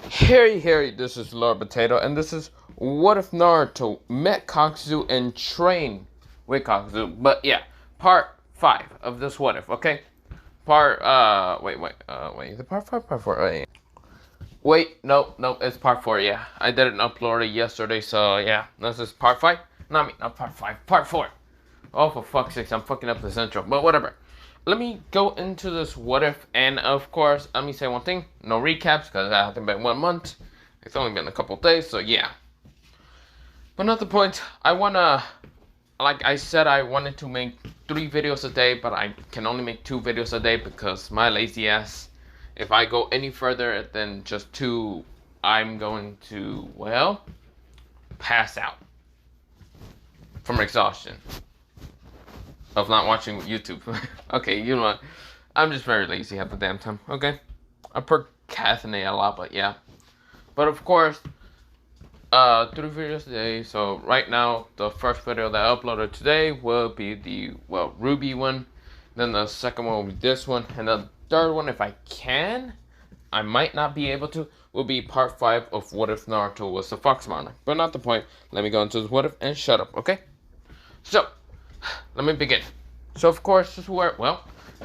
Hey, this is Lord Potato, and this is What If Naruto met Kakuzu and trained with Kakuzu. But yeah, part 5 of this What If, okay? Wait, is it part 5, part 4? Wait, no, it's part 4, yeah. I didn't upload it yesterday, so yeah, this is part 5. Not part 5, part 4. Oh, for fuck's sake, I'm fucking up this intro, but whatever. Let me go into this what if, and of course, let me say one thing: no recaps because that hasn't been 1 month. It's only been a couple days, so yeah. But not the point. Like I said, I wanted to make 3 videos a day, but I can only make 2 videos a day because my lazy ass. If I go any further than just 2, I'm going to, well, pass out from exhaustion of not watching YouTube. Okay, you know what? I'm just very lazy half the damn time. Okay, I procrastinate a lot, but yeah. But of course, 3 videos a day. So right now, the first video that I uploaded today will be the Ruby one. Then the second one will be this one, and the third one, if I can, I might not be able to, will be part 5 of What If Naruto was the Fox Monarch. But not the point. Let me go into this what if and shut up. Okay. So let me begin. So of course, this is where,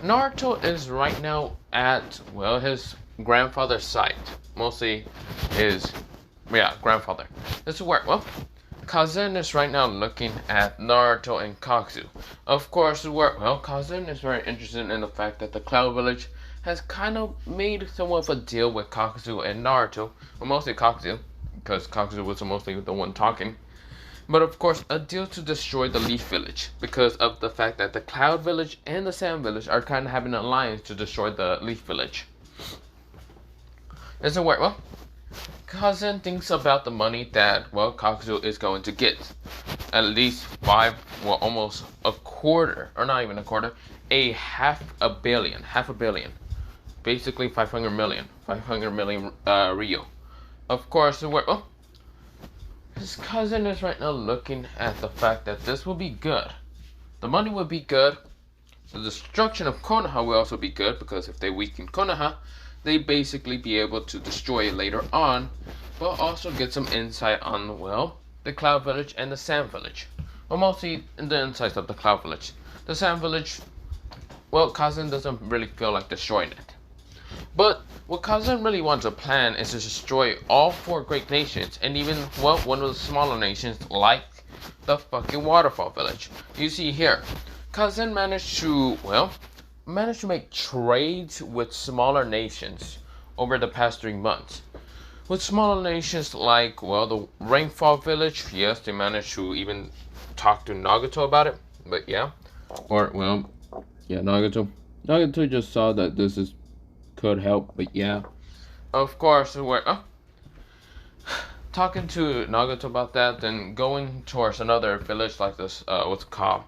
Naruto is right now at, his grandfather's site. Mostly his, grandfather. This is where, Kazan is right now looking at Naruto and Kakuzu. Of course, where, Kazan is very interested in the fact that the Cloud Village has kind of made somewhat of a deal with Kakuzu and Naruto. Well, mostly Kakuzu, because Kakuzu was mostly the one talking. But of course, a deal to destroy the Leaf Village because of the fact that the Cloud Village and the Sand Village are kind of having an alliance to destroy the Leaf Village. Doesn't work. Kazan thinks about the money that, Kakuzu is going to get. At least 5, almost a quarter, or not even a quarter, half a billion. Basically 500 million. 500 million Rio. Of course, his cousin is right now looking at the fact that this will be good. The money will be good. The destruction of Konoha will also be good because if they weaken Konoha, they basically be able to destroy it later on, but also get some insight on, the Cloud Village and the Sand Village. Well, mostly the insights of the Cloud Village. The Sand Village, Kazan doesn't really feel like destroying it. But what Kazan really wants to plan is to destroy all 4 great nations and even, one of the smaller nations like the fucking Waterfall Village. You see here, Kazan managed to make trades with smaller nations over the past 3 months. With smaller nations like, the Rainfall Village, yes, they managed to even talk to Nagato about it, but yeah. Nagato. Nagato just saw that this could help, but yeah. Of course, we're talking to Nagato about that, then going towards another village like this, what's it called?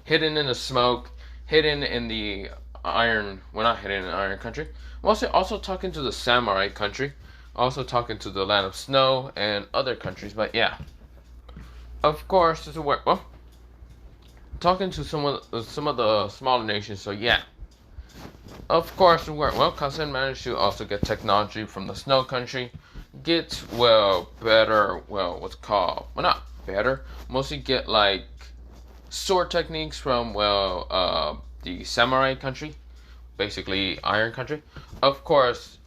Hidden in the smoke, hidden in the iron, not hidden in the iron country. Also talking to the samurai country, also talking to the land of snow and other countries, but yeah. Of course, this is where, talking to some of the smaller nations, so yeah. Of course, Kazan managed to also get technology from the snow country, get, better, not better, mostly get, sword techniques from, the samurai country, basically iron country. Of course,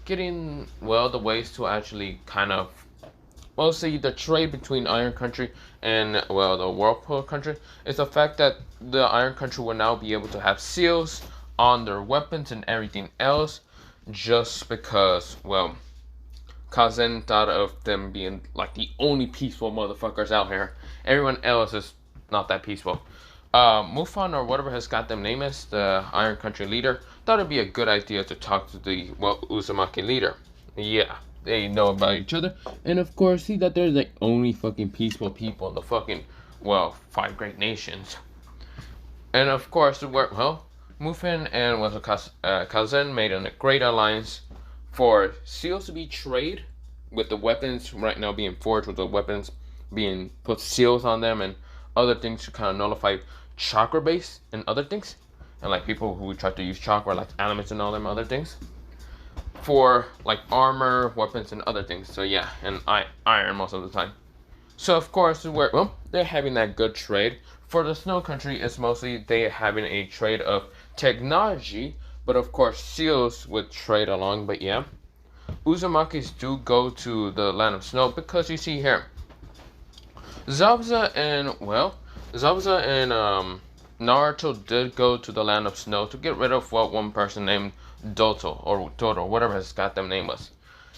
getting, the ways to actually kind of, mostly the trade between iron country and, the whirlpool country is the fact that the iron country will now be able to have seals on their weapons and everything else just because, Kazan thought of them being the only peaceful motherfuckers out here. Everyone else is not that peaceful. Mufan or whatever his goddamn name is, the Iron Country leader, thought it'd be a good idea to talk to the, Uzumaki leader. Yeah, they know about each other. And of course, see that they're the only fucking peaceful people in the fucking, 5 great nations. And of course, Mufan and Kazan made a great alliance for seals to be traded with the weapons right now being forged, with the weapons being put seals on them and other things to kind of nullify chakra base and other things. And people who try to use chakra, like elements and all them other things. for like armor, weapons, and other things. So yeah, and iron most of the time. So of course, they're having that good trade. For the snow country, it's mostly they having a trade of technology, but of course seals would trade along. But yeah, Uzumakis do go to the land of snow because you see here, Zabuza and Naruto did go to the land of snow to get rid of one person named Doto or Toto, whatever his goddamn name was.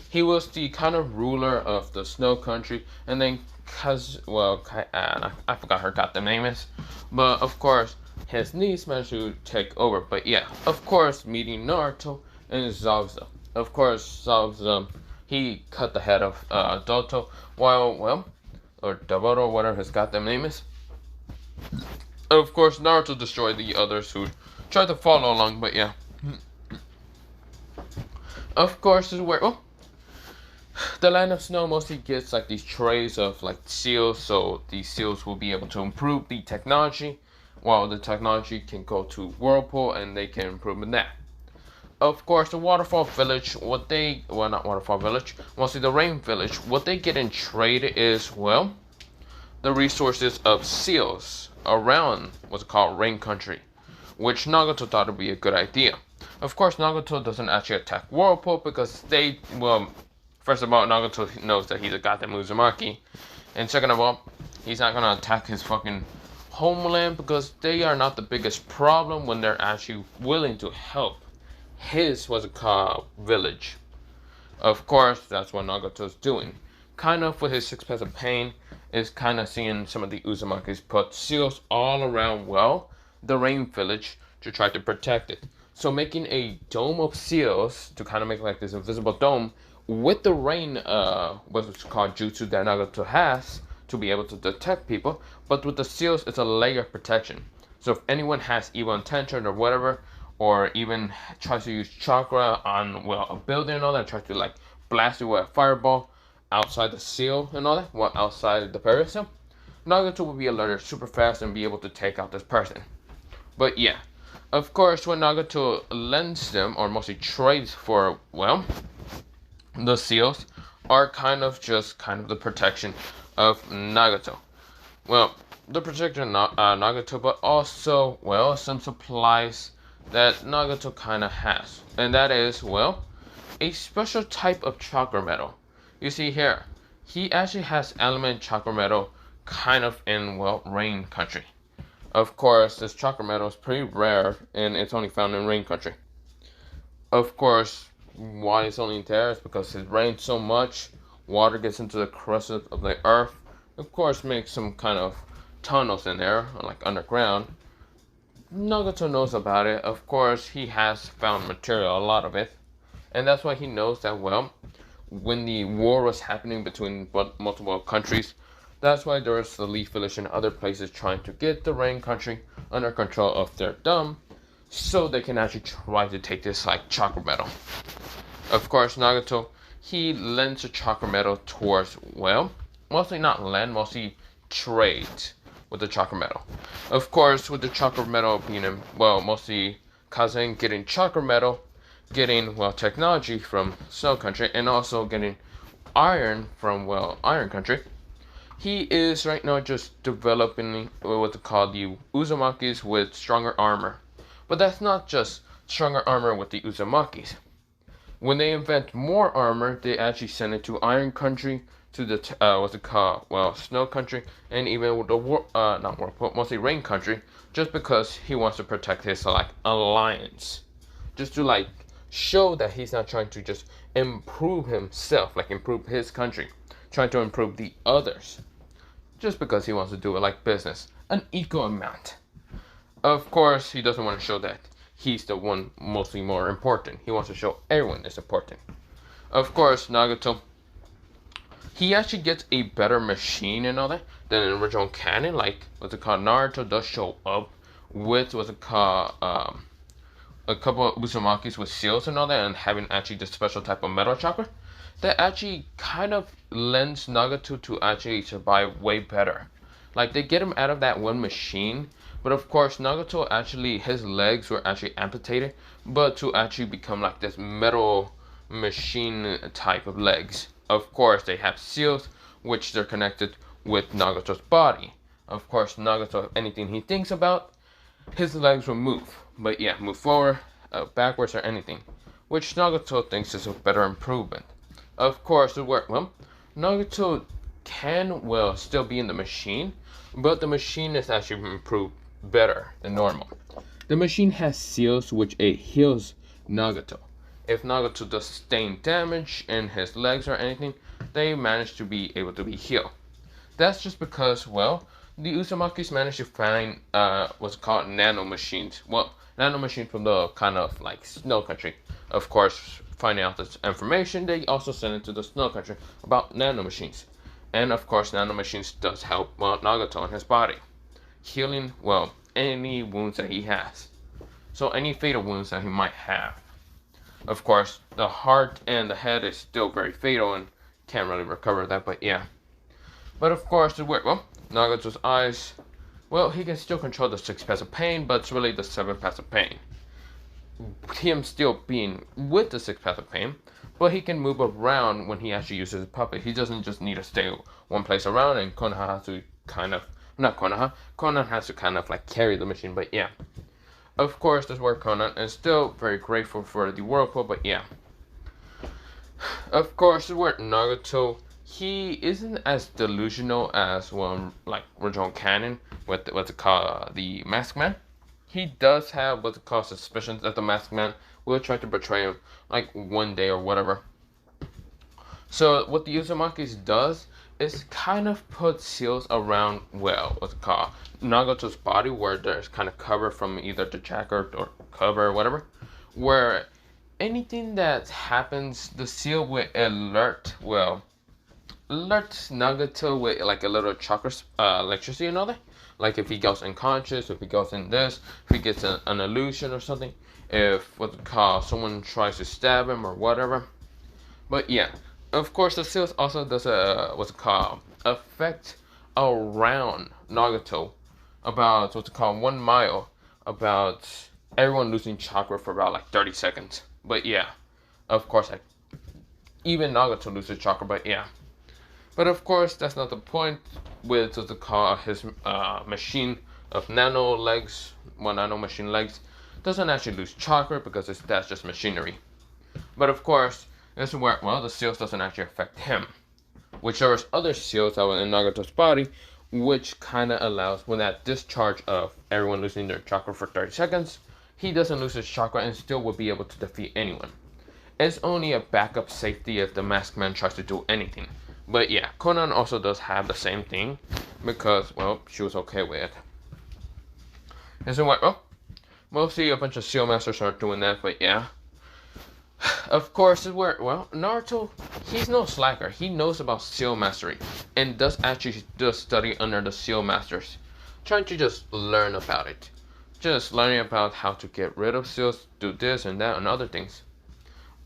He was the kind of ruler of the snow country, and then I forgot her goddamn name is, but of course his niece managed to take over. But yeah, of course meeting Naruto and Zabuza. Of course Zabuza, he cut the head of Doto, or Daboto, whatever his goddamn name is. Of course, Naruto destroyed the others who tried to follow along, but yeah. Of course, is where the land of snow mostly gets like these trays of like seals, so these seals will be able to improve the technology, while the technology can go to Whirlpool and they can improve in that. Of course, the Waterfall Village, not Waterfall Village, mostly the Rain Village, what they get in trade is, the resources of seals around what's called Rain Country, which Nagato thought would be a good idea. Of course, Nagato doesn't actually attack Whirlpool because first of all, Nagato knows that he's a goddamn Uzumaki, and second of all, he's not gonna attack his fucking homeland because they are not the biggest problem when they're actually willing to help his village. Of course, that's what Nagato's doing. Kind of with his 6 Paths of Pain is kind of seeing some of the Uzumakis put seals all around, the Rain Village to try to protect it. So making a dome of seals to kind of make like this invisible dome with the rain, what's called jutsu that Nagato has to be able to detect people, but with the seals, it's a layer of protection. So if anyone has evil intention or whatever, or even tries to use chakra on a building and all that, tries to like blast it with a fireball outside the seal and all that, outside the periscope, Nagato will be alerted super fast and be able to take out this person. But yeah, of course, when Nagato lends them, or mostly trades for, the seals, are kind of the protection of Nagato. The protection of Nagato, but also, some supplies that Nagato kind of has. And that is, a special type of chakra metal. You see here, he actually has element chakra metal kind of in, Rain Country. Of course, this chakra metal is pretty rare, and it's only found in Rain Country. Of course, why it's only there is because it rains so much, water gets into the crust of the earth. Of course, makes some kind of tunnels in there, like underground. Nagato knows about it. Of course, he has found material, a lot of it. And that's why he knows that, when the war was happening between multiple countries, that's why there was the Leaf Village and other places trying to get the Rain Country under control of their dome, so they can actually try to take this, like, chakra metal. Of course, Nagato, he lends the chakra metal towards, mostly not lend, mostly trade with the chakra metal. Of course, with the chakra metal being, mostly Kazen getting chakra metal, getting, technology from Snow Country, and also getting iron from, Iron Country. He is right now just developing what's called the Uzumakis with stronger armor. But that's not just stronger armor with the Uzumakis. When they invent more armor, they actually send it to Iron Country, to the Snow Country, and even with the mostly Rain Country, just because he wants to protect his alliance, just to show that he's not trying to just improve himself, improve his country, trying to improve the others, just because he wants to do it like business, an equal amount. Of course, he doesn't want to show that he's the one mostly more important. He wants to show everyone is important. Of course, Nagato, he actually gets a better machine and all that than in original canon. Naruto does show up with a couple of Uzumakis with seals and all that, and having actually this special type of metal chakra that actually kind of lends Nagato to actually survive way better. They get him out of that one machine, but of course Nagato his legs were actually amputated, but to actually become this metal machine type of legs. Of course, they have seals, which they're connected with Nagato's body. Of course, Nagato, anything he thinks about, his legs will move. But yeah, move forward, backwards, or anything, which Nagato thinks is a better improvement. Of course, it worked well. Nagato can, well, still be in the machine, but the machine is actually improved better than normal. The machine has seals which it heals Nagato. If Nagato does sustain damage in his legs or anything, they manage to be able to be healed. That's just because, well, the Uzumakis managed to find what's called nano machines. Well, nano machines from the kind of like snow country. Of course, finding out this information, they also sent it to the snow country about nano machines. And of course, nano machines does help, well, Nagato in his body, healing, well, any wounds that he has. So any fatal wounds that he might have. Of course, the heart and the head is still very fatal and can't really recover that, but yeah. But of course, it worked well. Nagato's eyes, well, he can still control the 6 paths of pain, but it's really the 7 paths of pain. Him still being with the 6 paths of pain, but he can move around when he actually uses his puppet. He doesn't just need to stay one place around, and Konoha has to kind of, not Konoha, Conan has to kind of like carry the machine, but yeah. Of course, that's where Conan is still very grateful for the whirlpool, but yeah. Of course, where Nagato, he isn't as delusional as, well, like original canon with what's it called, the Masked Man. He does have what's it called suspicions that the Masked Man will try to betray him, like one day or whatever. So what the Uzumakis does is kind of put seals around, well, what's it called, Nagato's body, where there's kind of cover from either the jacket or cover or whatever, where anything that happens, the seal will alert Nagato with like a little chakra electricity and all that. Like if he goes unconscious, if he goes in this, if he gets an illusion or something, if what's it called, someone tries to stab him or whatever. But yeah, of course the seals also does a what's it called, effect around Nagato about what's it called 1 mile, about everyone losing chakra for about like 30 seconds. But yeah, of course, like, even Nagato loses chakra, but yeah. But of course, that's not the point with what's it called, his machine of nano legs, nano machine legs, doesn't actually lose chakra because that's just machinery. But of course, this is where, well, the seals doesn't actually affect him. Which there was other seals that were in Nagato's body, which kind of allows, when that discharge of everyone losing their chakra for 30 seconds, he doesn't lose his chakra and still will be able to defeat anyone. It's only a backup safety if the Masked Man tries to do anything. But yeah, Conan also does have the same thing, because, well, she was okay with it. And so what, well, mostly a bunch of seal masters are doing that, but yeah. Of course, it's where, well, Naruto, he's no slacker. He knows about seal mastery, and does study under the seal masters, trying to just learn about it. Just learning about how to get rid of seals, do this and that and other things.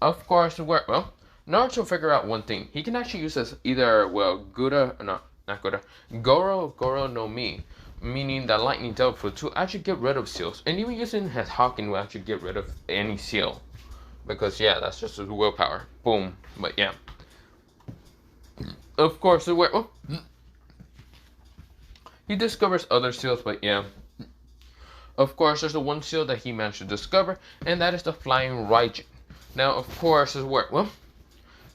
Of course, where, well, Naruto figured out one thing. He can actually use this either, well, Goro no Mi, meaning the lightning devil fruit, to actually get rid of seals. And even using his Hawking will actually get rid of any seal. Because yeah, that's just his willpower. Boom. But yeah. Of course, well, he discovers other seals, but yeah. Of course, there's the one seal that he managed to discover, and that is the Flying Raijin. Now, of course, well,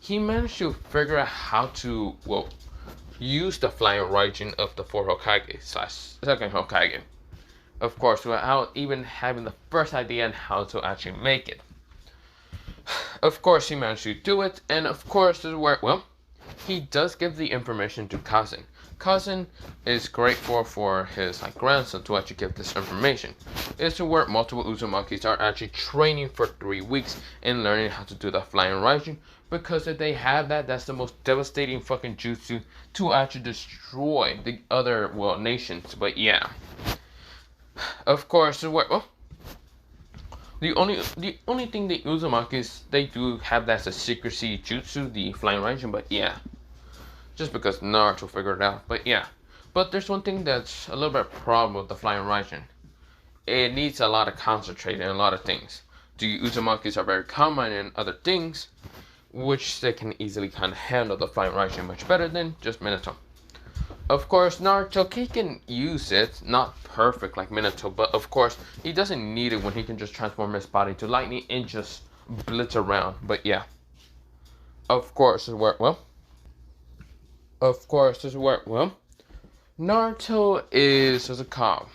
he managed to figure out how to, well, use the Flying Raijin of the 4 Hokage / 2nd Hokage. Of course, without even having the first idea on how to actually make it. Of course, he managed to do it, and of course, well, he does give the information to Kazan. Kazan is grateful for his grandson to actually give this information. It's where multiple Uzumakis are actually training for 3 weeks and learning how to do the Flying Raijin, because if they have that, that's the most devastating fucking jutsu to actually destroy the other, well, nations. But yeah, of course, well, the only thing the Uzumakis, they do have that's a secrecy jutsu, the Flying Raijin, but yeah. Just because Naruto figured it out, but yeah. But there's one thing that's a little bit problem with the Flying Raijin. It needs a lot of concentrate and a lot of things. The Uzumakis are very common in other things, which they can easily kind of handle the flying Raijin much better than just Minato. Of course, Naruto, he can use it, not perfect like Minato, but of course, he doesn't need it when he can just transform his body to lightning and just blitz around. But yeah, of course, Naruto is as a cop.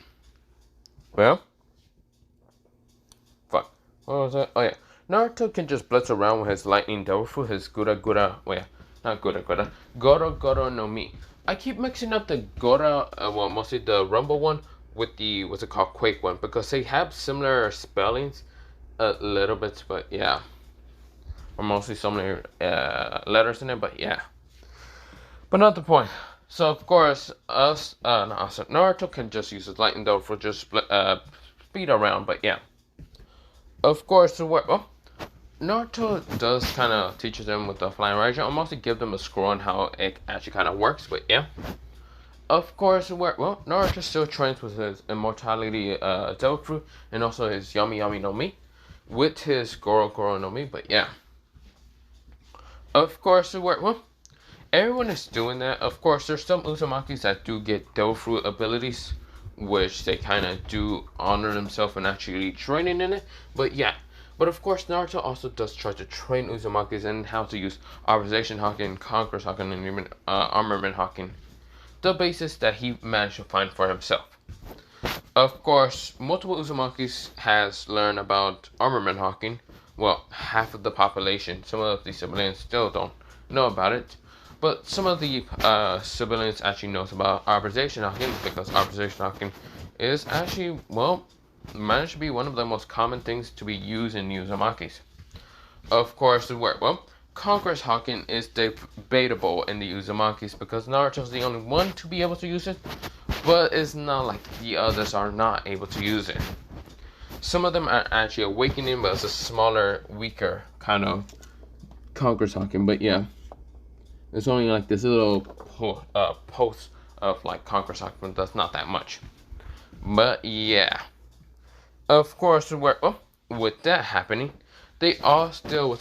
Well, fuck. What was that? Oh yeah, Naruto can just blitz around with his lightning Dofu, his Goro Goro no Mi. I keep mixing up the Gora, mostly the Rumble one, with the, what's it called, Quake one, because they have similar spellings, a little bit, but yeah. Or mostly similar letters in it, but yeah. But not the point. So, of course, Naruto can just use his lightning though for just speed around, but yeah. Of course, Naruto does kind of teaches them with the flying Raijin. I'll mostly give them a scroll on how it actually kind of works, but yeah. Of course, Naruto still trains with his immortality Dofu and also his Yami Yami no Mi with his Goro Goro no Mi, but yeah. Of course, everyone is doing that. Of course, there's some Uzumakis that do get Dofu abilities, which they kind of do honor themselves and actually training in it, but yeah. But of course, Naruto also does try to train Uzumakis in how to use Authorization Hawking, Conqueror's Hawking, and even Armament Hawking, the basis that he managed to find for himself. Of course, multiple Uzumakis has learned about Armament Hawking. Well, half of the population. Some of the civilians still don't know about it. But some of the civilians actually knows about Authorization Hawking, because Authorization Hawking is actually, managed to be one of the most common things to be used in Uzumakis. Of course, Conqueror's Hawking is debatable in the Uzumakis because Naruto's the only one to be able to use it, but it's not like the others are not able to use it. Some of them are actually awakening, but it's a smaller, weaker kind of Conqueror's Hawking, but yeah. It's only like this little post of like Conqueror's Hawking, but that's not that much. But yeah. Of course, with that happening, they all still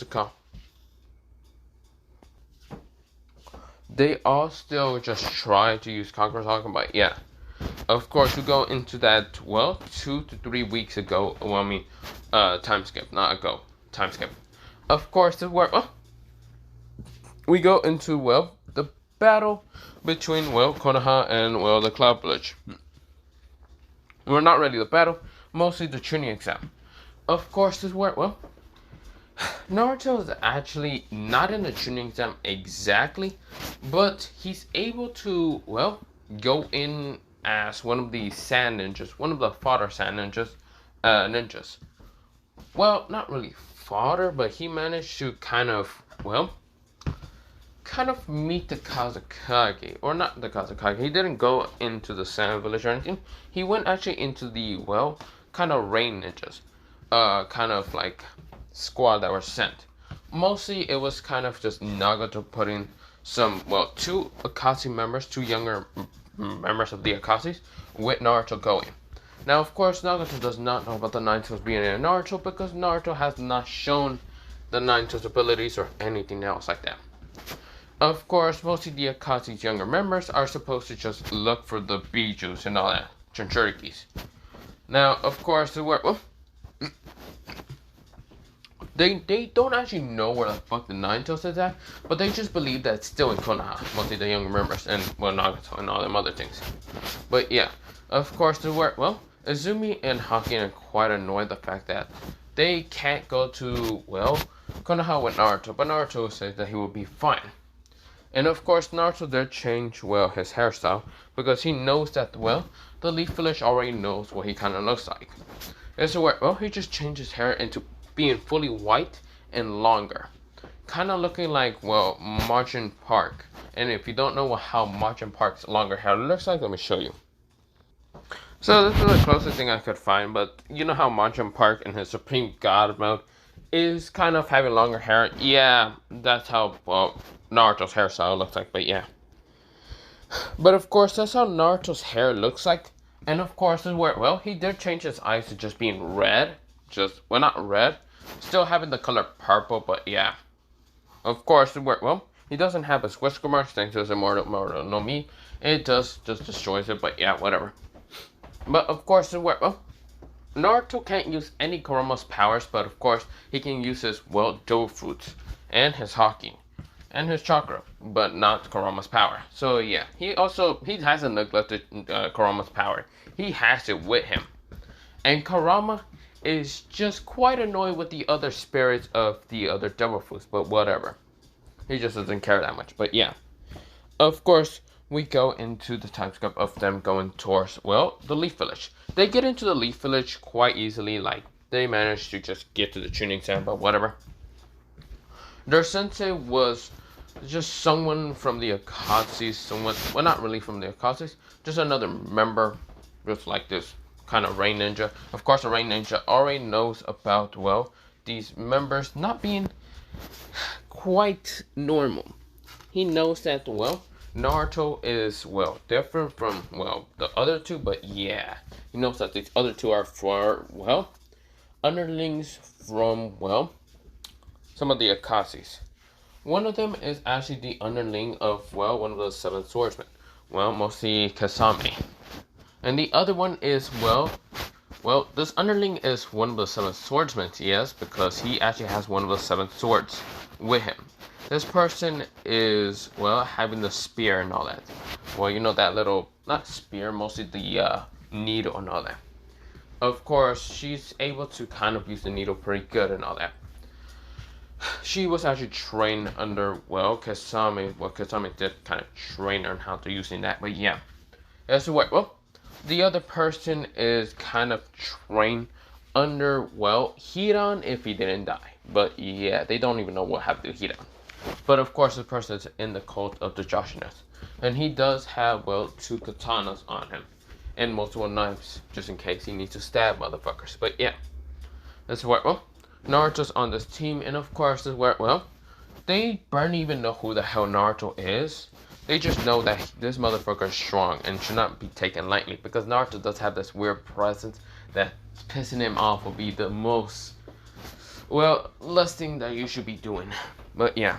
just try to use Conqueror's Hawking, but yeah. Of course, we go into that, 2 to 3 weeks ago, time skip, not ago, time skip. Of course, we go into, the battle between, Konoha and, the Cloud Village. Well, not really the battle, mostly the training exam. Of course, Naruto is actually not in the training exam exactly, but he's able to, go in as one of the sand ninjas, one of the fodder sand ninjas. Well, not really fodder, but he managed to kind of meet the Kazekage, or not the Kazekage. He didn't go into the sand village or anything. He went actually into the, kind of rain ninjas, kind of like squad that were sent. Mostly it was kind of just Nagato putting some, 2 Akatsuki members, 2 younger members of the Akatsuki, with Naruto going. Now, of course, Nagato does not know about the Nine Tails being in Naruto because Naruto has not shown the Nine Tails abilities or anything else like that. Of course, mostly the Akatsuki's younger members are supposed to just look for the Bijus and all that, Jinchurikis. Now, of course, they don't actually know where the fuck the Nine Tails is at, but they just believe that it's still in Konoha, mostly the younger members, and, Nagato and all them other things. But yeah, of course, Izumi and Haki are quite annoyed the fact that they can't go to, Konoha with Naruto, but Naruto says that he will be fine. And of course, Naruto did change, his hairstyle, because he knows that, the Leaf Village already knows what he kind of looks like. And so, he just changed his hair into being fully white and longer. Kind of looking like, Margin Park. And if you don't know how Margin Park's longer hair looks like, let me show you. So this is the closest thing I could find, but you know how Margin Park in his Supreme God mode is kind of having longer hair? Yeah, that's how, Naruto's hairstyle looks like, but yeah. But of course, that's how Naruto's hair looks like. And of course, is where, he did change his eyes to just being red. Not red. Still having the color purple, but yeah. Of course, well, he doesn't have his whisker marks thanks to his immortal no me. It does just destroys it, but yeah, whatever. But of course, well, Naruto can't use any Kurama's powers, but of course he can use his dough fruits and his haki and his chakra, but not Kurama's power. So yeah, he hasn't neglected Kurama's power. He has it with him, and Kurama is just quite annoyed with the other spirits of the other devil fruits, but whatever. He just doesn't care that much. But yeah, of course we go into the time skip of them going towards the Leaf Village. They get into the Leaf Village quite easily. Like they managed to just get to the tuning exam, but whatever. Their sensei was just someone from the Akatsuki, well, not really from the Akatsuki, just another member, just like this kind of rain ninja. Of course, a rain ninja already knows about, these members not being quite normal. He knows that, Naruto is, different from, the other two, but yeah, he knows that these other two are far, underlings from, some of the Akatsuki. One of them is actually the underling of, one of the seven swordsmen. Mostly Kasame. And the other one is, this underling is one of the seven swordsmen, yes, because he actually has one of the seven swords with him. This person is, having the spear and all that. That little, not spear, mostly the needle and all that. Of course, she's able to kind of use the needle pretty good and all that. She was actually trained under, Kasame. Kasame did kind of train her on how to using that, but yeah. That's what, the other person is kind of trained under, Hiran if he didn't die. But yeah, they don't even know what happened to Hiran. But of course, the person is in the cult of the Joshinas. And he does have, two katanas on him. And multiple knives, just in case he needs to stab motherfuckers. But yeah, that's what, Naruto's on this team, and of course, is where, they barely even know who the hell Naruto is. They just know that this motherfucker is strong and should not be taken lightly, because Naruto does have this weird presence that pissing him off will be the most, less thing that you should be doing. But yeah.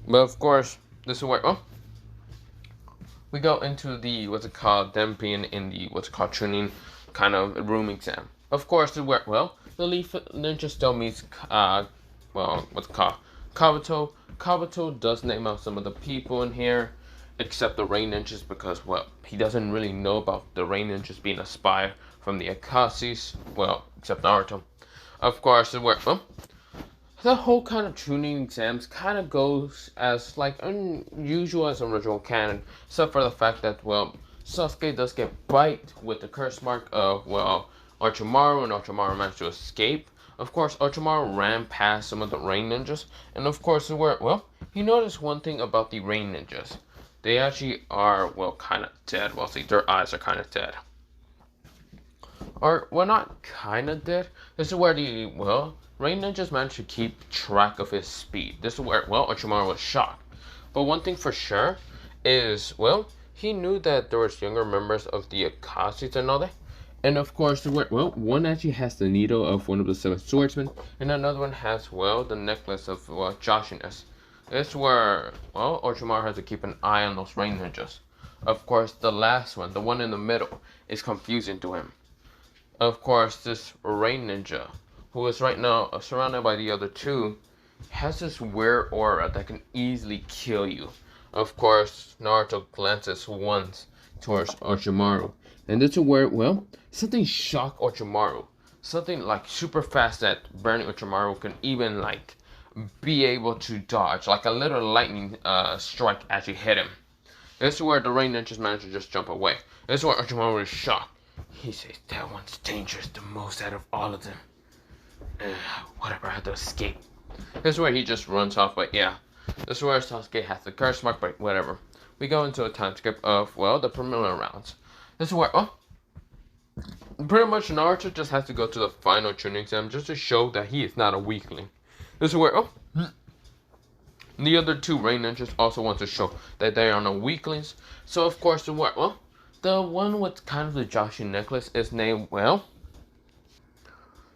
But of course, this is where, we go into the, them being in the, tuning kind of room exam. Of course, this is where, the Leaf Ninja still meets, Kabuto. Kabuto does name out some of the people in here, except the Rain Ninjas, because, he doesn't really know about the Rain Ninjas being a spy from the Akatsuki, except Naruto. Of course, where, the whole kind of tuning exams kind of goes as, unusual as original canon, except for the fact that, Sasuke does get bite with the curse mark of, Orochimaru, and Orochimaru managed to escape. Of course, Orochimaru ran past some of the Rain Ninjas, and of course, he noticed one thing about the Rain Ninjas. They actually are, kind of dead. See, their eyes are kind of dead. Or, not kind of dead. This is where the, Rain Ninjas managed to keep track of his speed. This is where, Orochimaru was shocked. But one thing for sure is, he knew that there was younger members of the Akatsuki and all that. And of course, one actually has the needle of one of the seven swordsmen, and another one has, the necklace of, Joshinas. It's where, Orochimaru has to keep an eye on those Rain Ninjas. Of course, the last one, the one in the middle, is confusing to him. Of course, this Rain Ninja, who is right now surrounded by the other two, has this weird aura that can easily kill you. Of course, Naruto glances once towards Orochimaru. And this is where, something shocked Orochimaru. Something, super fast that barely Orochimaru can even, be able to dodge. Like a little lightning strike actually hit him. This is where the Rain Ninjas managed to just jump away. This is where Orochimaru is shocked. He says, that one's dangerous the most out of all of them. Whatever, I had to escape. This is where he just runs off, but yeah. This is where Sasuke has the curse mark, but whatever. We go into a time skip of, the preliminary rounds. This is where, pretty much Naruto just has to go to the final tuning exam just to show that he is not a weakling. This is where, the other two Rain Ninjas also want to show that they are no weaklings. So, of course, the one with kind of the Joshi necklace is named,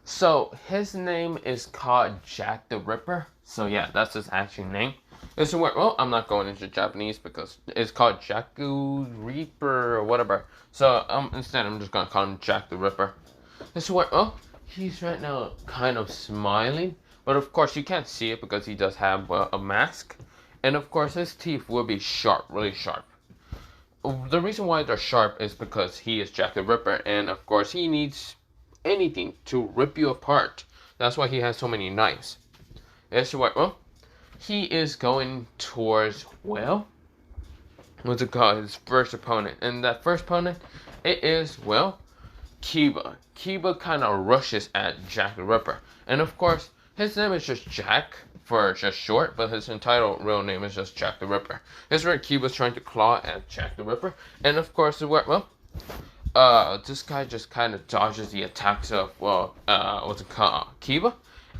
So his name is called Jack the Ripper. So yeah, that's his actual name. This is where, well, I'm not going into Japanese because it's called Jaku Reaper or whatever. So instead I'm just gonna call him Jack the Ripper. This is where, well, he's right now kind of smiling, but of course you can't see it because he does have a mask, and of course his teeth will be sharp, really sharp. The reason why they're sharp is because he is Jack the Ripper, and of course he needs anything to rip you apart. That's why he has so many knives. That's what, well, he is going towards, well, what's it called? His first opponent. And that first opponent, it is, well, Kiba. Kiba kind of rushes at Jack the Ripper. And of course, his name is just Jack for just short, but his entitled real name is just Jack the Ripper. This is where Kiba's trying to claw at Jack the Ripper. And of course, well, this guy just kind of dodges the attacks of, well, what's it called? Kiba.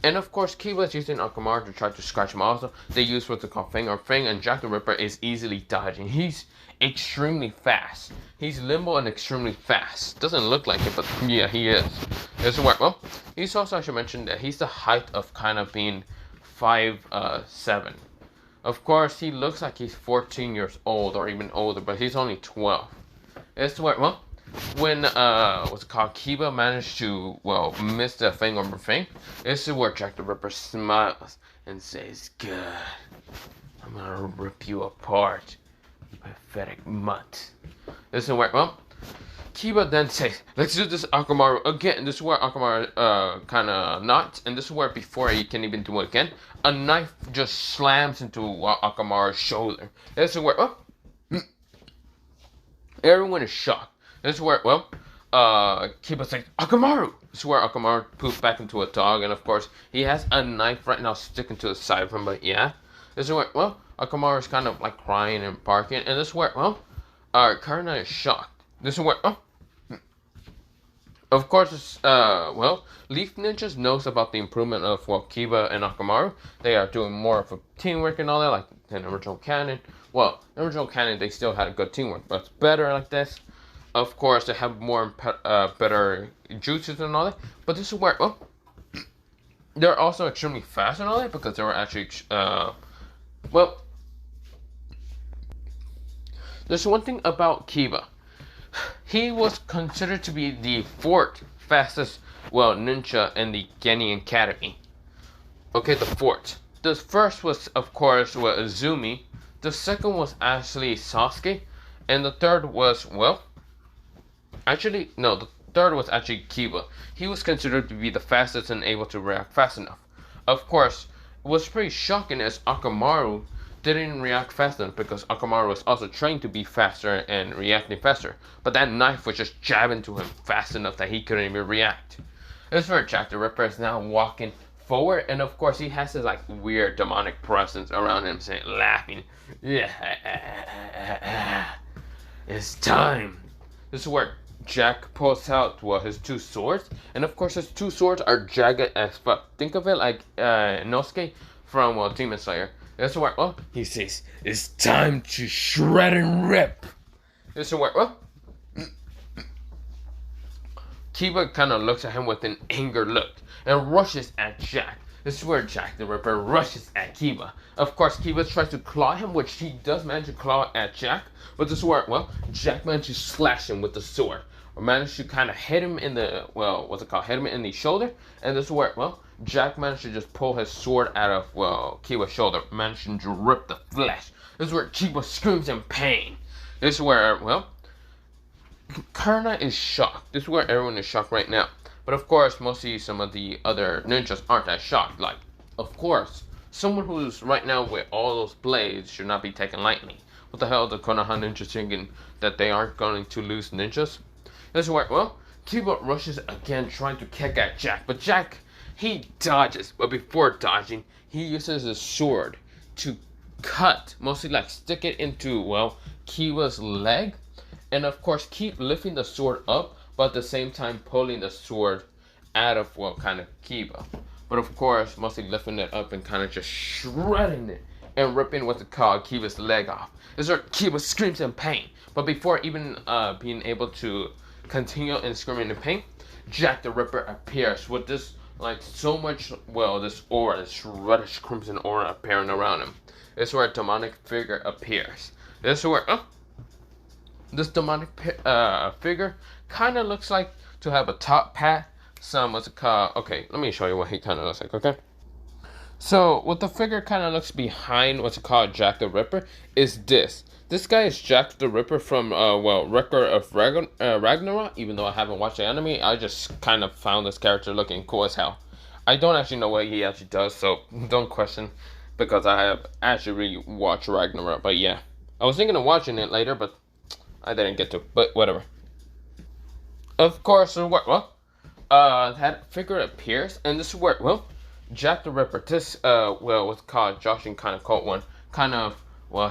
And of course, Kiba is using Akamaru to try to scratch him also. They use what's it called finger fang, and Jack the Ripper is easily dodging. He's extremely fast. He's limbo and extremely fast. Doesn't look like it, but yeah, he is. This is where, well, he's also, I should mention that he's the height of kind of being 5'7". Of course, he looks like he's 14 years old or even older, but he's only 12. This is where, well, when what's it called, Kiba managed to, well, miss the thing over thing, this is where Jack the Ripper smiles and says, "Good, I'm gonna rip you apart, you pathetic mutt." This is where, well, Kiba then says, "Let's do this Akamaru again." This is where Akamaru kind of nods, and this is where before he can even do it again, a knife just slams into Akamaru's shoulder. This is where, well, everyone is shocked. This is where, well, Kiba says, "Akamaru!" This is where Akamaru poofs back into a dog, and of course, he has a knife right now sticking to the side of him, but yeah. This is where, well, Akamaru is kind of like crying and barking, and this is where, well, Karna is shocked. This is where, oh, of course, well, Leaf Ninjas knows about the improvement of, well, Kiba and Akamaru. They are doing more of a teamwork and all that, like in the original canon. Well, in the original canon, they still had a good teamwork, but it's better like this. Of course, they have more better jutsus and all that. But this is where, well, they're also extremely fast and all that because they were actually, well, there's one thing about Kiba. He was considered to be the fourth fastest, well, ninja in the Genin Academy. Okay, the fourth. The first was, of course, Izumi. The second was actually Sasuke. And the third was, well, actually, no, the third was actually Kiba. He was considered to be the fastest and able to react fast enough. Of course, what's pretty shocking is Akamaru didn't react fast enough because Akamaru was also trained to be faster and reacting faster. But that knife was just jabbing to him fast enough that he couldn't even react. This is where Jack the Ripper is now walking forward, and of course he has this like weird demonic presence around him, saying, laughing, "Yeah, it's time." This is where Jack pulls out, well, his two swords, and of course his two swords are jagged as fuck. Think of it like Inosuke from, well, Demon Slayer. This is where, well, he says, "It's time to shred and rip." This is where, well, Kiba kind of looks at him with an anger look and rushes at Jack. This is where Jack the Ripper rushes at Kiba. Of course, Kiba tries to claw him, which he does manage to claw at Jack. But this is where, well, Jack managed to slash him with the sword. Or managed to kind of hit him in the, well, what's it called? Hit him in the shoulder. And this is where, well, Jack managed to just pull his sword out of, well, Kiba's shoulder. Managing to rip the flesh. This is where Kiba screams in pain. This is where, well, Karna is shocked. This is where everyone is shocked right now. But of course, mostly some of the other ninjas aren't that shocked. Like, of course, someone who's right now with all those blades should not be taken lightly. What the hell are the Konoha ninjas thinking that they aren't going to lose ninjas? This is where, well, Kiba rushes again trying to kick at Jack. But Jack, he dodges. But before dodging, he uses his sword to cut, mostly like stick it into, well, Kiba's leg. And of course, keep lifting the sword up, but at the same time pulling the sword out of, well, kind of Kiba. But of course, mostly lifting it up and kind of just shredding it and ripping what's called Kiba's leg off. This is where Kiba screams in pain. But before even being able to continue and screaming in pain, Jack the Ripper appears with this like so much this aura, this reddish crimson aura appearing around him. This is where a demonic figure appears. This is where this demonic figure kind of looks like to have a top hat, some what's it called? Okay, let me show you what he kind of looks like. Okay. So, what the figure kind of looks behind what's it called Jack the Ripper is this. This guy is Jack the Ripper from, Record of Ragnarok. Even though I haven't watched the anime, I just kind of found this character looking cool as hell. I don't actually know what he actually does, so don't question, because I have actually really watched Ragnarok. But yeah, I was thinking of watching it later, but I didn't get to. But whatever. Of course, that figure appears, and this is where, Jack the Ripper, this, what's called Joshing kind of cult one, kind of,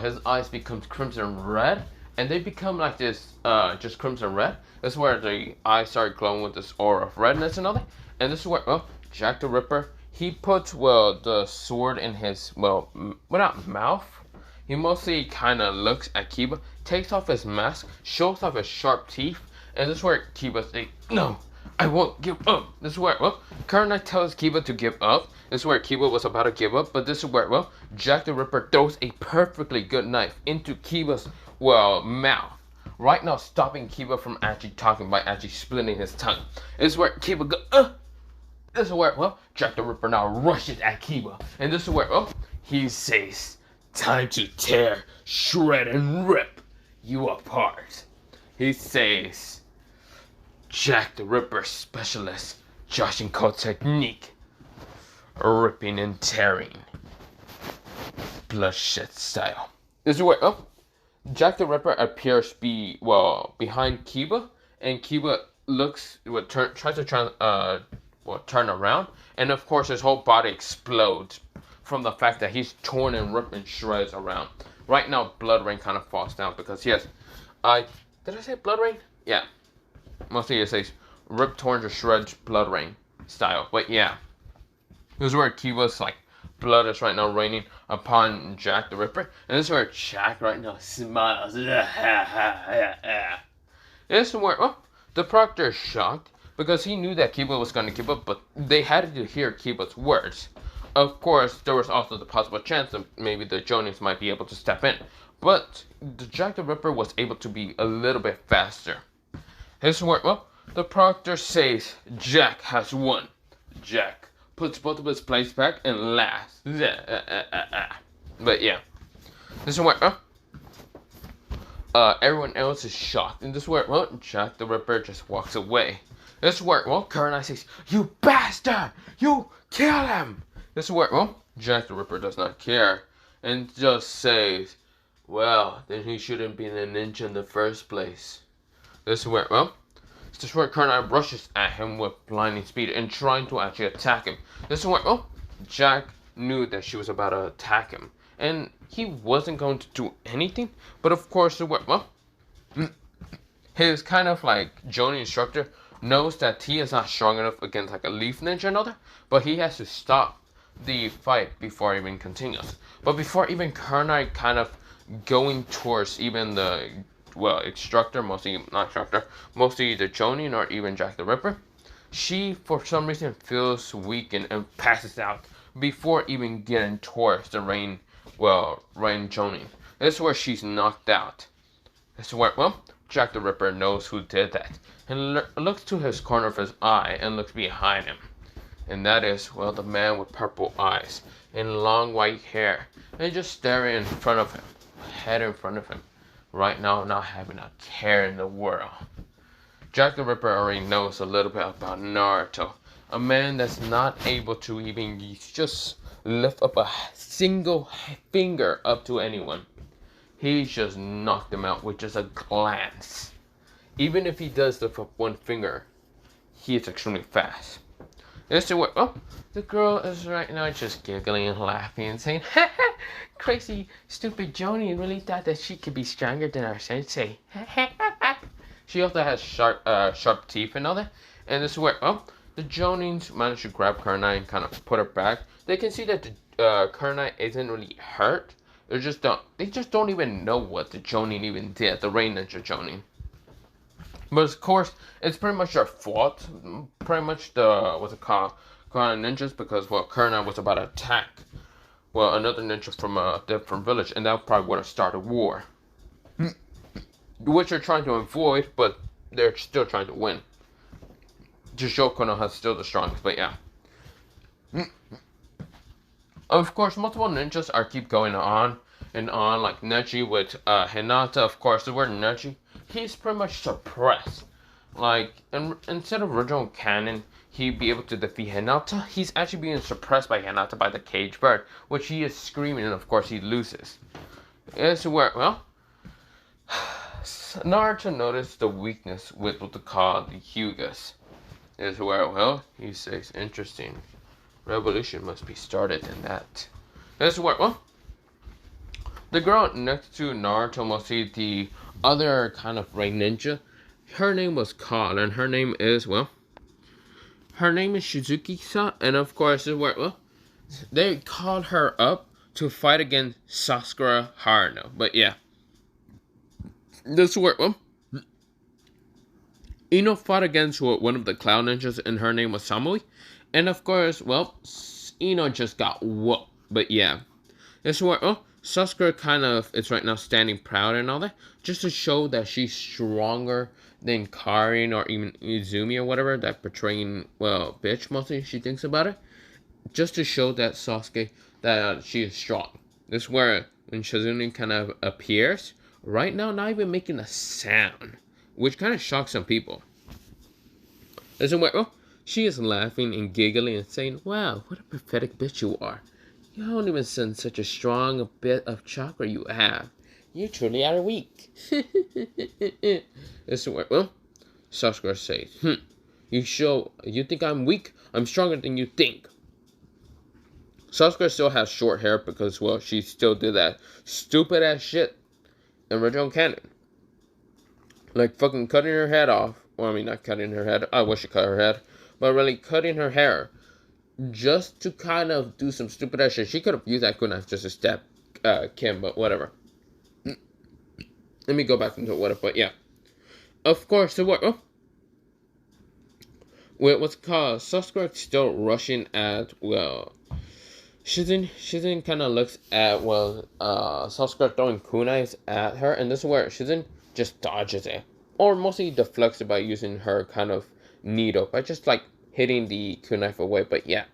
his eyes become crimson red, and they become like this, just crimson red. This is where the eyes start glowing with this aura of redness and all that. And this is where, Jack the Ripper, he puts, the sword in his, not mouth. He mostly kind of looks at Kiba, takes off his mask, shows off his sharp teeth, and this is where Kiba says, no, I won't give up. This is where, Karnai tells Kiba to give up. This is where Kiba was about to give up, but this is where, Jack the Ripper throws a perfectly good knife into Kiba's, mouth. Right now, stopping Kiba from actually talking by actually splitting his tongue. This is where Kiba goes, This is where, Jack the Ripper now rushes at Kiba. And this is where, he says, time to tear, shred, and rip you apart. He says, Jack the Ripper specialist, Joshing Code technique, ripping and tearing, bloodshed style. This is where, Jack the Ripper appears behind Kiba, and Kiba tries to turn around, and of course his whole body explodes from the fact that he's torn and ripped in shreds around. Right now, Blood Rain kind of falls down because did I say Blood Rain? Yeah. Mostly it says rip, torn to shreds, Blood Rain style. But yeah, this is where Kiba's blood is right now raining upon Jack the Ripper, and this is where Jack right now smiles. This is where the Proctor is shocked because he knew that Kiba was going to give up, but they had to hear Kiba's words. Of course, there was also the possible chance that maybe the Jonins might be able to step in, but Jack the Ripper was able to be a little bit faster. This is where, the Proctor says Jack has won. Jack puts both of his plates back and laughs. But yeah, this is where, everyone else is shocked. And this is where, Jack the Ripper just walks away. This is where, Karnai says, you bastard! You kill him! This is where, Jack the Ripper does not care. And just says, well, then he shouldn't be a ninja in the first place. This is where, Karnai rushes at him with blinding speed and trying to actually attack him. This is where, Jack knew that she was about to attack him. And he wasn't going to do anything. But of course, his kind of Jonin instructor knows that he is not strong enough against a leaf ninja and all that. But he has to stop the fight before it even continues. But before even Karnai kind of going towards even the instructor, mostly the Jonin or even Jack the Ripper, she for some reason feels weakened and passes out before even getting towards the Rain Jonin. This is where she's knocked out. This is where, Jack the Ripper knows who did that, and looks to his corner of his eye and looks behind him. And that is, the man with purple eyes and long white hair, and just staring in front of him, head in front of him. Right now, not having a care in the world. Jack the Ripper already knows a little bit about Naruto. A man that's not able to even just lift up a single finger up to anyone. He's just knocked him out with just a glance. Even if he does lift up one finger, he is extremely fast. This is what, the girl is right now just giggling and laughing and saying, ha ha, crazy, stupid Joni really thought that she could be stronger than our sensei. She also has sharp teeth and all that. And this is where, the Jonins managed to grab Karnai and kind of put her back. They can see that the Karnai isn't really hurt. They just don't even know what the Jonin even did, the Rain Ninja Jonin. But of course, it's pretty much their fault. Pretty much the what's it called, ninjas, because well, Kurna was about to attack another ninja from a different village, and that probably would have started war, which they're trying to avoid, but they're still trying to win. To show Kurna has still the strongest, but yeah. Of course, multiple ninjas are keep going on and on, like Neji with Hinata. Of course, the word Neji, he's pretty much suppressed. Like, instead of original canon, he'd be able to defeat Hinata. He's actually being suppressed by Hinata by the cage bird, which he is screaming, and of course he loses. It's where, well, Naruto noticed the weakness with what they call the Hyugas. Is where, well, he says, interesting. Revolution must be started in that. That's where, well, the girl next to Naruto, mostly the other kind of rain ninja, her name was called, and her name is, well, her name is Shizuki-sa, and of course, where, well, they called her up to fight against Sakura Haruno. But yeah, this where, well, Ino fought against one of the cloud ninjas, and her name was Samui. And of course, well, Ino just got whooped. But yeah, this is where, oh, Sakura kind of is right now standing proud and all that, just to show that she's stronger than Karin or even Izumi or whatever, that portraying, well, bitch, mostly she thinks about it. Just to show that Sasuke, that she is strong. This is where, when Shizune kind of appears, right now, not even making a sound, which kind of shocks some people. This is where, oh, she is laughing and giggling and saying, wow, what a pathetic bitch you are. You don't even send such a strong bit of chakra you have. You truly are weak. This is where, well, Sakura says, you think I'm weak? I'm stronger than you think. Sakura still has short hair because, well, she still did that stupid ass shit in original canon. Like fucking cutting her head off. Well, I mean, not cutting her head. I wish she cut her head. But really cutting her hair just to kind of do some stupid ass shit. She could have used that kunai just to stab Kim, but whatever. Let me go back into whatever, but yeah. Of course, so what? Oh. What's it called? Sakura still rushing at, well, Shizen kind of looks at, well, Sakura throwing kunais at her, and this is where Shizen just dodges it. Or mostly deflects it by using her kind of needle, by just like hitting the kunai away, but yeah.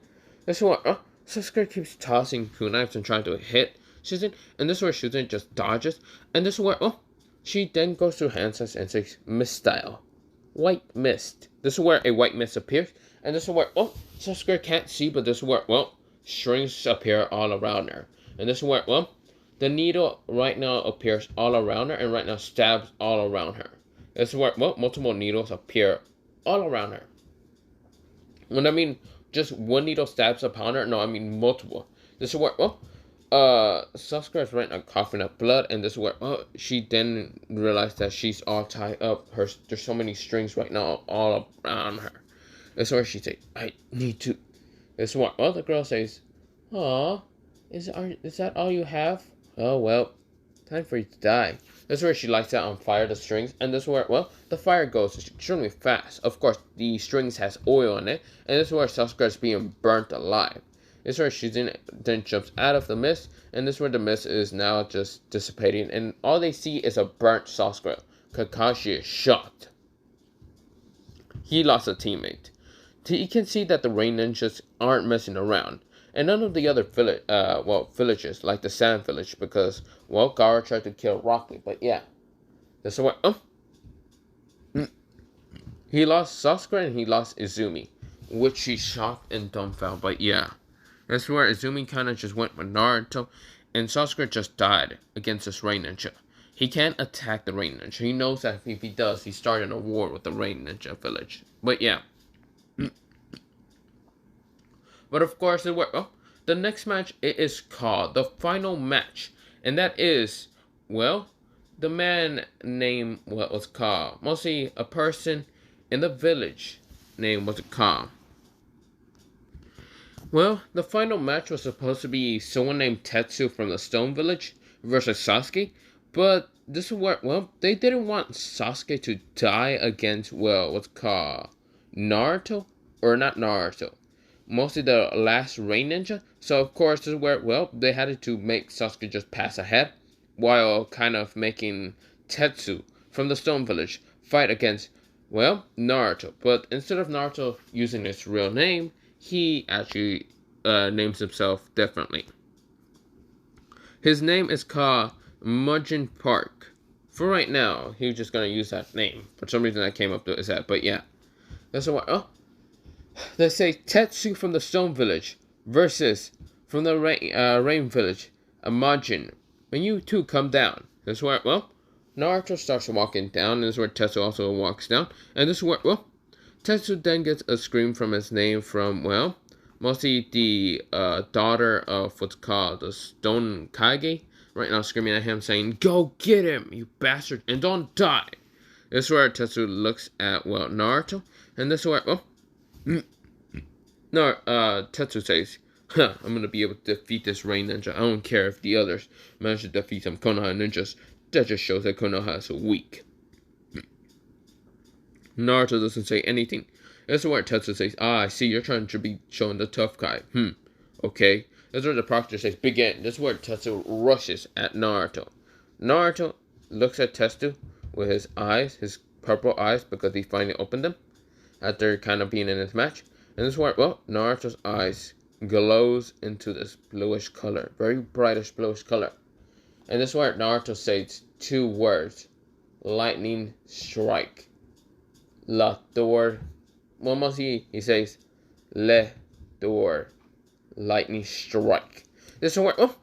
This is where Sakura keeps tossing kunais and trying to hit Shizen, and this is where Shizen just dodges, and this is where, she then goes to handsets and says, mist style. White mist. This is where a white mist appears, and this is where, Sakura can't see, but this is where, strings appear all around her. And this is where, the needle right now appears all around her, and right now stabs all around her. This is where, multiple needles appear all around her. When I mean just one needle stabs upon her, no, I mean multiple. This is where, Sakura is right now coughing up blood, and this is where, she then realized that she's all tied up. There's so many strings right now all around her. This is where she says, I need to. This is where, the girl says, aw, is that all you have? Oh, well, time for you to die. This is where she lights out on fire the strings, and this is where, the fire goes extremely fast. Of course, the strings has oil in it, and this is where Sakura is being burnt alive. This is where she then jumps out of the mist, and this is where the mist is now just dissipating, and all they see is a burnt Sakura. Kakashi is shocked. He lost a teammate. You can see that the rain ninjas aren't messing around. And none of the other villages, like the Sand Village, because, Gaara tried to kill Rock Lee, but yeah. This is what, he lost Sakura and he lost Izumi, which she shocked and dumbfounded, but yeah. That's where Izumi kind of just went with Naruto, and Sakura just died against this rain ninja. He can't attack the rain ninja. He knows that if he does, he's starting a war with the rain ninja village. But yeah. But of course, the next match, it is called the final match. And that is, the man named, what was called, mostly a person in the village named, what's it called? Well, the final match was supposed to be someone named Tetsu from the Stone Village versus Sasuke. But this is where, well, they didn't want Sasuke to die against, well, what's called Naruto, or not Naruto, mostly the last Rain Ninja. So of course this is where, well, they had to make Sasuke just pass ahead, while kind of making Tetsu from the Stone Village fight against, well, Naruto. But instead of Naruto using his real name, he actually names himself differently. His name is called Mujin Park. For right now, he's just gonna use that name. For some reason, I came up with that. But yeah, that's what. Oh, they say Tetsu from the Stone Village versus from the Rain Village, Majin. When you two come down, that's where, well, Naruto starts walking down, and this is where Tetsu also walks down, and this is where, well, Tetsu then gets a scream from his name from, well, mostly the daughter of what's called the Stone Kage, right now screaming at him saying, "Go get him, you bastard, and don't die." This is where Tetsu looks at, well, Naruto, and this is where, well, Tetsu says, "Huh, I'm gonna be able to defeat this Rain Ninja. I don't care if the others manage to defeat some Konoha ninjas. That just shows that Konoha is weak." Naruto doesn't say anything. This is where Tetsu says, "Ah, I see, you're trying to be showing the tough guy. Okay." This is where the proctor says, "Begin." This is where Tetsu rushes at Naruto. Naruto looks at Tetsu with his eyes, his purple eyes, because he finally opened them after kind of being in his match. And this is where, well, Naruto's eyes glows into this bluish color, very brightish bluish color. And this is where Naruto says two words: lightning strike. The word, well, mostly he says, le, the word, lightning strike. This is where, oh,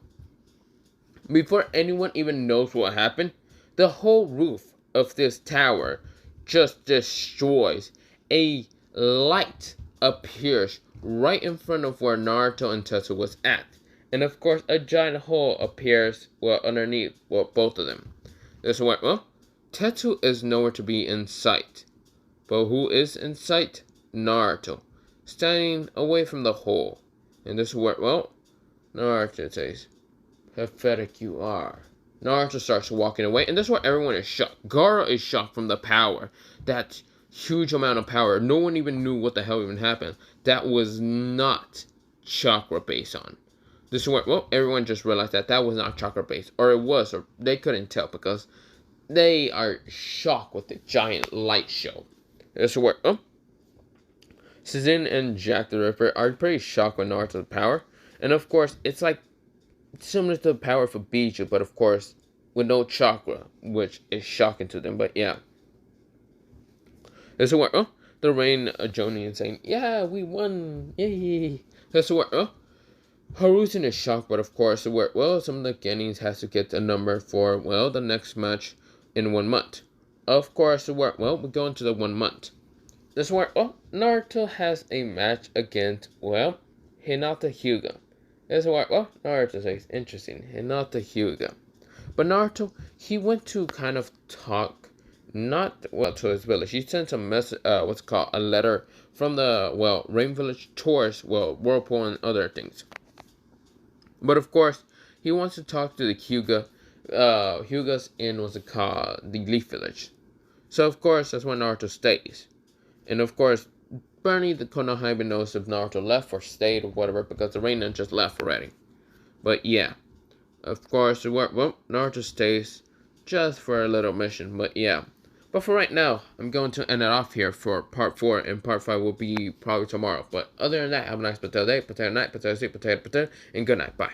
before anyone even knows what happened, the whole roof of this tower just destroys. A light appears right in front of where Naruto and Tetsu was at. And of course, a giant hole appears, well, underneath, well, both of them. This is where, well, Tetsu is nowhere to be in sight. But who is in sight? Naruto, standing away from the hole. And this is where, well, Naruto says, "Pathetic you are." Naruto starts walking away, and this is where everyone is shocked. Gaara is shocked from the power. That huge amount of power. No one even knew what the hell even happened. That was not chakra based on. This is where, well, everyone just realized that that was not chakra based. Or it was, or they couldn't tell because they are shocked with the giant light show. This is where, Sazin and Jack the Ripper are pretty shocked with Naruto's power. And of course, it's like similar to the power for Biju, but of course, with no chakra, which is shocking to them. But yeah. This is where, the Rain Jonin saying, "Yeah, we won, yay." This is where, Haruzen is shocked, but of course, where, well, some of the Genins has to get a number for, well, the next match in 1 month. Of course, where, well, we go into the 1 month. This is where, Naruto has a match against, well, Hinata Hyuga. This is where, well, Naruto says, interesting, Hinata Hyuga. But Naruto, he went to kind of talk, not, well, to his village. He sent a message, what's called a letter from the, well, Rain Village towards, well, Whirlpool and other things. But of course, he wants to talk to the Hyugas in, what's it called, the Leaf Village. So of course, that's when Naruto stays. And of course, Bernie the Konoha even knows if Naruto left or stayed or whatever, because the Rain just left already. But yeah, of course, well, Naruto stays just for a little mission, but yeah. But for right now, I'm going to end it off here for part 4, and part 5 will be probably tomorrow. But other than that, have a nice potato day, potato night, potato soup, potato, and good night. Bye.